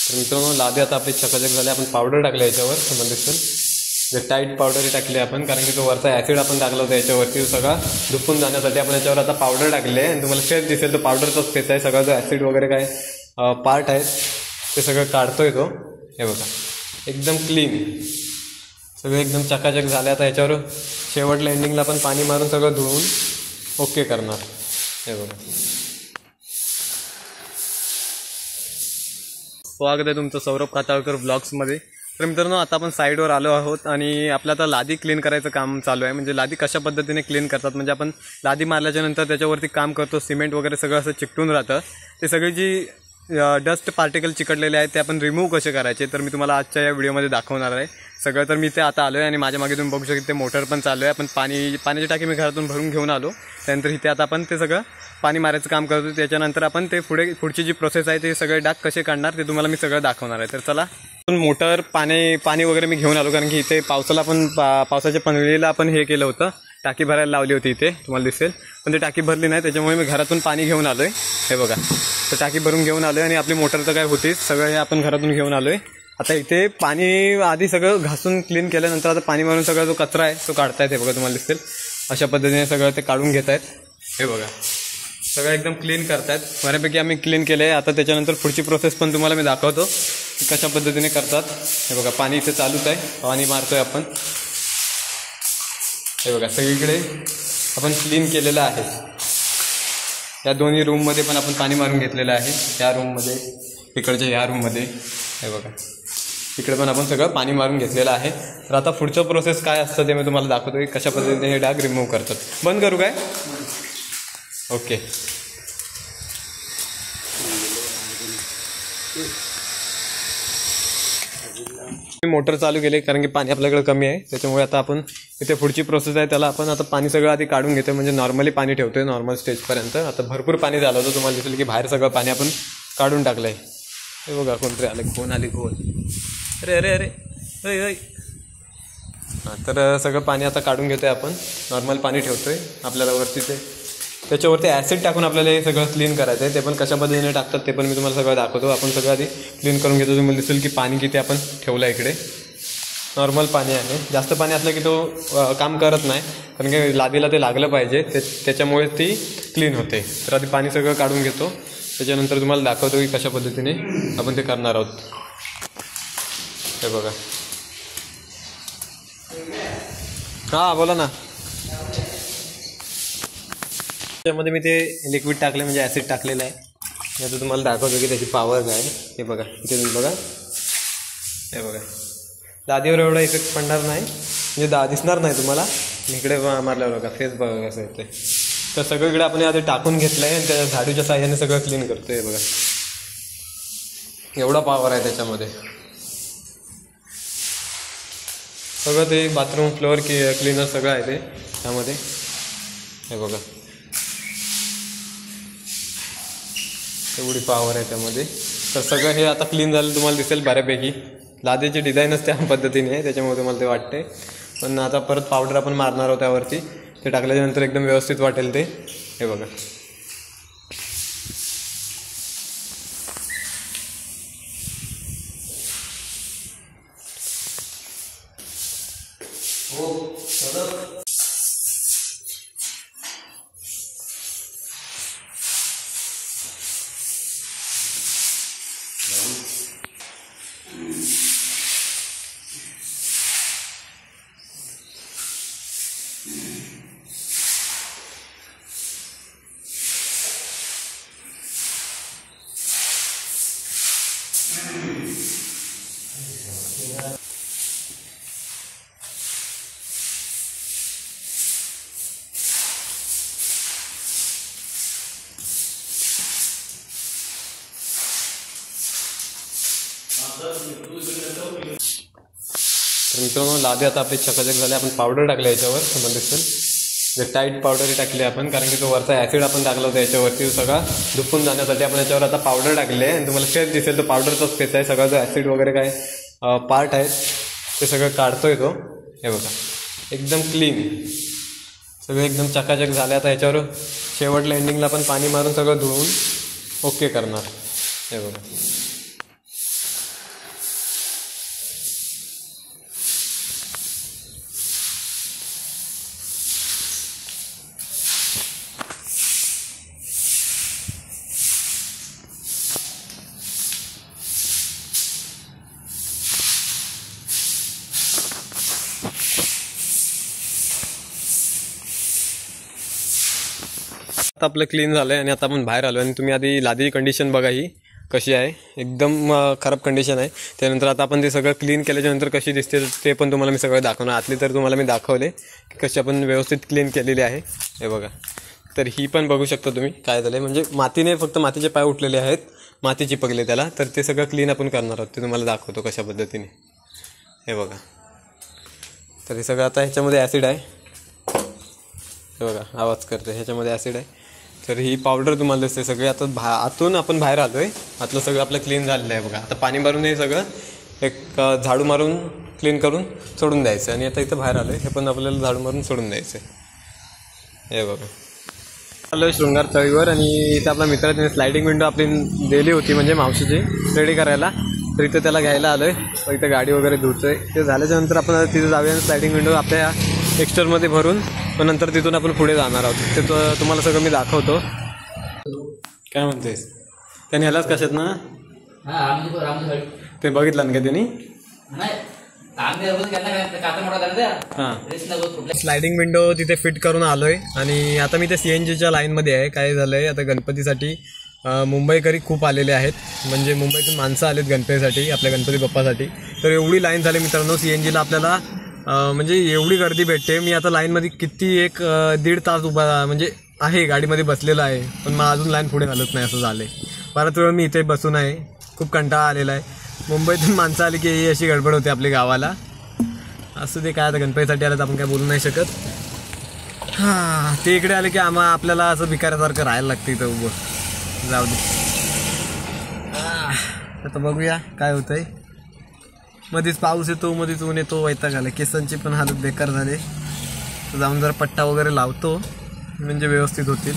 तर मित्रांनो लादी आता आपली चकाचक झाली. आपण पावडर टाकली याच्यावर, तुम्हाला दिसेल जे टाईट पावडर टाकली आपण, कारण की तो वरचा ॲसिड आपण टाकला होता याच्यावरती सगळा धुपून जाण्यासाठी आपण याच्यावर आता पावडर टाकली आहे. आणि तुम्हाला शेत दिसेल तो पावडरचाच फेस आहे. सगळा जो ॲसिड वगैरे काय पार्ट आहेत ते सगळं काढतोय तो. हे बघा एकदम क्लीन सगळं एकदम चकाचक झालं. आता याच्यावर शेवटला एंडिंगला पण पाणी मारून सगळं धुवून ओके करणार. हे बघा स्वागत आहे तुमचं सौरभ काताळकर ब्लॉग्समध्ये. तर मित्रांनो आता आपण साईडवर आलो आहोत आणि आपलं आता लादी क्लीन करायचं काम चालू आहे. म्हणजे लादी कशा पद्धतीने क्लीन करतात, म्हणजे आपण लादी मारल्याच्या नंतर त्याच्यावरती काम करतो, सिमेंट वगैरे सगळं असं चिकटून राहतं. ते सगळी जी डस्ट पार्टिकल चिकटलेले आहेत ते आपण रिमूव्ह कसे करायचे तर मी तुम्हाला आजच्या या व्हिडिओमध्ये दाखवणार आहे सगळं. तर मी ते आता आलो आहे आणि माझ्या मागे तुम्ही बघू शकता ते मोटर पण चालू आहे. आपण पाण्याची टाकी मी घरातून भरून घेऊन आलो. त्यानंतर इथे आता आपण ते सगळं पाणी मारायचं काम करतो. त्याच्यानंतर आपण ते पुढची जी प्रोसेस आहे ते सगळे डाग कसे काढणार ते तुम्हाला मी सगळं दाखवणार आहे. तर चला मोटर पाणी वगैरे मी घेऊन आलो, कारण की इथे पावसाला पण पावसाच्या पंधरीला आपण हे केलं होतं, टाकी भरायला लावली होती इथे तुम्हाला दिसेल. पण ती टाकी भरली नाही, त्याच्यामुळे मी घरातून पाणी घेऊन आलो आहे. हे बघा तर टाकी भरून घेऊन आलो आहे आणि आपली मोटर तर काय होतीच, सगळं हे आपण घरातून घेऊन आलो आहे. आता इथे पाणी आधी सगळं घासून क्लीन केल्यानंतर आता पाणी मारून सगळा जो कचरा आहे तो काढतायत. हे बघा तुम्हाला दिसेल अशा पद्धतीने सगळं ते काढून घेत आहेत. हे बघा सगळं एकदम क्लीन करतायत. बऱ्यापैकी आम्ही क्लीन केलं आहे. आता त्याच्यानंतर पुढची प्रोसेस पण तुम्हाला मी दाखवतो की कशा पद्धतीने करतात. हे बघा पाणी इथे चालूच आहे, पाणी मारतोय आपण. हे बघा सगळीकडे आपण क्लीन केलेलं आहे. या दोन्ही रूममध्ये पण आपण पाणी मारून घेतलेलं आहे. या रूममध्ये, इकडच्या या रूममध्ये हे बघा इकडे पण आपण सगळं पाणी मारून घेतलेलं आहे. तर आता पुढचं प्रोसेस काय असतं ते मी तुम्हाला दाखवतो की कशा पद्धतीने हे डाग रिमूव्ह करतात. बंद करू काय? ओके. मोटर चालू केली कारण की पाणी आपल्याकडे कमी आहे, त्याच्यामुळे आता आपण इथे पुढची प्रोसेस आहे त्याला आपण आता पाणी सगळं आधी काढून घेतो. म्हणजे नॉर्मली पाणी ठेवतोय नॉर्मल स्टेजपर्यंत. आता भरपूर पाणी झालं होतं, तुम्हाला दिसेल की बाहेर सगळं पाणी आपण काढून टाकलं आहे. हे बघा कोणतरी आलं, कोण आली कोण, अरे अरे अरे अय अय. हां तर सगळं पाणी आता काढून घेतोय आपण. नॉर्मल पाणी ठेवतोय आपल्याला वरती, ते त्याच्यावरती ॲसिड टाकून आपल्याला हे सगळं क्लीन करायचं आहे. ते पण कशा पद्धतीने टाकतात ते पण मी तुम्हाला सगळं दाखवतो. आपण सगळं आधी क्लीन करून घेतो. तुम्हाला दिसेल की पाणी किती आपण ठेवलं आहे इकडे. नॉर्मल पाणी आहे, जास्त पाणी असलं की तो काम करत नाही, कारण की लादीला ते लागलं पाहिजे, त्याच्यामुळे ती क्लीन होते. तर आधी पाणी सगळं काढून घेतो, त्याच्यानंतर तुम्हाला दाखवतो की कशा पद्धतीने आपण ते करणार आहोत. हे बघा. हां बोला ना. त्याच्यामध्ये मी ते लिक्विड टाकले, म्हणजे ॲसिड टाकलेलं आहे. आता तुम्हाला दाखवतो की त्याची पॉवर काय. हे बघा इथे तुम्ही बघा. हे बघा लादीवर एवढा इफेक्ट पडणार नाही, म्हणजे दिसणार नाही तुम्हाला. इकडे मारल्यावर बघा फेस बघा कसं येते. तर सगळीकडे आपण आधी टाकून घेतलं आहे आणि त्या झाडूच्या साह्याने सगळं क्लीन करतो. हे बघा एवढा पॉवर आहे त्याच्यामध्ये. सगळं ते बाथरूम फ्लोअर क्लीनर सगळं आहे ते त्यामध्ये. हे बघा एवढी पॉवर आहे त्यामध्ये. तर सगळं हे आता क्लीन झालं तुम्हाला दिसेल बऱ्यापैकी. लादीची डिझाईनच त्या पद्धतीने आहे, त्याच्यामुळे तुम्हाला ते वाटते. पण आता परत पावडर आपण मारणार आहोत त्यावरती, ते टाकल्याच्यानंतर एकदम व्यवस्थित वाटेल ते. हे बघा तर मित्रांनो लादी आता आपली चकाचक झाली. आपण पावडर टाकली याच्यावर, तुम्हाला दिसेल जे टाईट पावडर टाकली आपण, कारण की तो वरचा ॲसिड आपण टाकला होता याच्यावरती सगळा धुपून जाण्यासाठी. आपण याच्यावर आता पावडर टाकली आहे आणि तुम्हाला फेस दिसेल तो पावडरचाच फेस आहे. सगळा जो ॲसिड वगैरे काय पार्ट आहेत ते सगळं काढतोय तो. हे बघा एकदम क्लीन सगळं एकदम चकाचक झालं. आता याच्यावर शेवटला एंडिंगला पण पाणी मारून सगळं धुवून ओके करणार. हे बघा आता आपलं क्लीन झालं आहे आणि आता आपण बाहेर आलो आणि तुम्ही आधी लादी कंडिशन बघा ही कशी आहे, एकदम खराब कंडिशन आहे. त्यानंतर आता आपण ते सगळं क्लीन केल्याच्यानंतर कशी दिसते ते पण तुम्हाला मी सगळं दाखवणार. आतली तर तुम्हाला मी दाखवले की कशी आपण व्यवस्थित क्लीन केलेली आहे. हे बघा, तर ही पण बघू शकता तुम्ही काय झालं आहे. म्हणजे मातीने फक्त मातीचे पाय उठलेले आहेत, माती चिपकले त्याला, तर ते सगळं क्लीन आपण करणार आहोत. ते तुम्हाला दाखवतो कशा पद्धतीने. हे बघा, तर हे सगळं आता ह्याच्यामध्ये ॲसिड आहे. हे बघा आवाज करते, ह्याच्यामध्ये ॲसिड आहे. तर ही पावडर तुम्हाला दिसते सगळे. आता आतून आपण बाहेर आलो आहे, आतलं सगळं आपलं क्लीन झालेलं आहे. बघा आता पाणी मारून हे सगळं एक झाडू मारून क्लीन करून सोडून द्यायचं. आणि आता इथं बाहेर आलो आहे, हे पण आपल्याला झाडू मारून सोडून द्यायचं. हे बघा आलो आहे शृंगार तळीवर आणि इथं आपला मित्र त्याने स्लायडिंग विंडो आपली दिली होती म्हणजे मावशीची रेडी करायला. तर इथं त्याला घ्यायला आलो आहे. इथं गाडी वगैरे धुतो आहे. ते झाल्याच्यानंतर आपण तिथं जाऊया स्लायडिंग विंडो आपल्या टेक्स्चरमध्ये भरून, पण नंतर तिथून आपण पुढे जाणार आहोत. ते तुम्हाला सगळं मी दाखवतो. काय म्हणतेस त्याने ह्यालाच कशात ना ते बघितलं ना का त्यांनी. स्लायडिंग विंडो तिथे फिट करून आलोय आणि आता मी त्या CNGच्या लाईनमध्ये आहे. काय झालंय आता गणपतीसाठी मुंबईकरी खूप आलेले आहेत, म्हणजे मुंबईतून माणसं आलेत गणपतीसाठी, आपल्या गणपती बाप्पासाठी. तर एवढी लाईन झाली मित्रांनो CNGला आपल्याला, म्हणजे एवढी गर्दी भेटते. मी आता लाईनमध्ये किती 1-1.5 तास उभा म्हणजे आहे, गाडीमध्ये बसलेला आहे, पण मग अजून लाईन पुढे घालत नाही असं झालं आहे. बराच वेळ मी इथे बसून आहे, खूप कंटाळा आलेला आहे. मुंबईतून माणसं आली की ही अशी गडबड होते आपल्या गावाला. असं ते काय आता गणपतीसाठी आलं तर आपण काय बोलू नाही शकत. हां, ते इकडे आले की आपल्याला असं भिकाऱ्यासारखं राहायला लागतं इथं उभं. जाऊ दे, आता बघूया काय होतंय. मध्येच पाऊस येतो, मध्येच ऊन येतो, वैताग आला. केसांची पण हालत बेकार झाले. जाऊन जरा पट्टा वगैरे लावतो म्हणजे व्यवस्थित होतील.